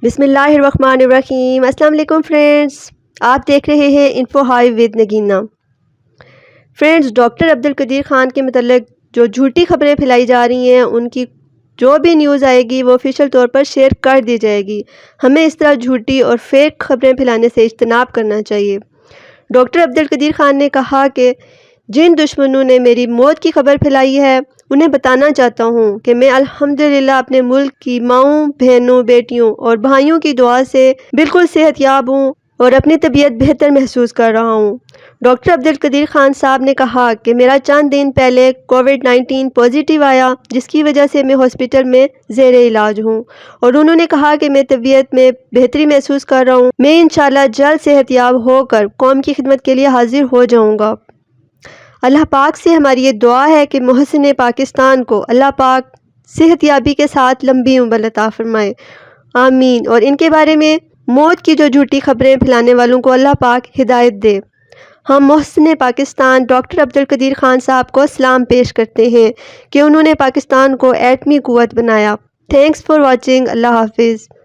بسم اللہ الرحمن الرحیم۔ السلام علیکم فرینڈز، آپ دیکھ رہے ہیں info high with Nagina. Friends, doctor Abdul Qadeer Khan کے متعلق جو جھوٹی خبریں پھیلائی جا رہی ہیں، ان کی جو بھی نیوز آئے گی وہ آفیشیل طور پر شیئر کر دی جائے گی۔ ہمیں اس طرح جھوٹی اور فیک خبریں پھیلانے سے اجتناب کرنا چاہیے۔ ڈاکٹر عبدالقدیر خان نے کہا کہ جن دشمنوں نے میری موت کی خبر پھیلائی ہے، انہیں بتانا چاہتا ہوں کہ میں الحمدللہ اپنے ملک کی ماؤں، بہنوں، بیٹیوں اور بھائیوں کی دعا سے بالکل صحت یاب ہوں اور اپنی طبیعت بہتر محسوس کر رہا ہوں۔ ڈاکٹر عبدالقدیر خان صاحب نے کہا کہ میرا چند دن پہلے کووڈ-19 پازیٹیو آیا، جس کی وجہ سے میں ہاسپٹل میں زیر علاج ہوں، اور انہوں نے کہا کہ میں طبیعت میں بہتری محسوس کر رہا ہوں۔ میں انشاءاللہ جلد صحت یاب ہو کر قوم کی خدمت کے لیے حاضر ہو جاؤں گا۔ اللہ پاک سے ہماری یہ دعا ہے کہ محسن پاکستان کو اللہ پاک صحت یابی کے ساتھ لمبی عمر عطا فرمائے، آمین۔ اور ان کے بارے میں موت کی جو جھوٹی خبریں پھیلانے والوں کو اللہ پاک ہدایت دے۔ ہم محسن پاکستان ڈاکٹر عبدالقدیر خان صاحب کو سلام پیش کرتے ہیں کہ انہوں نے پاکستان کو ایٹمی قوت بنایا۔ Thanks for watching. اللہ حافظ۔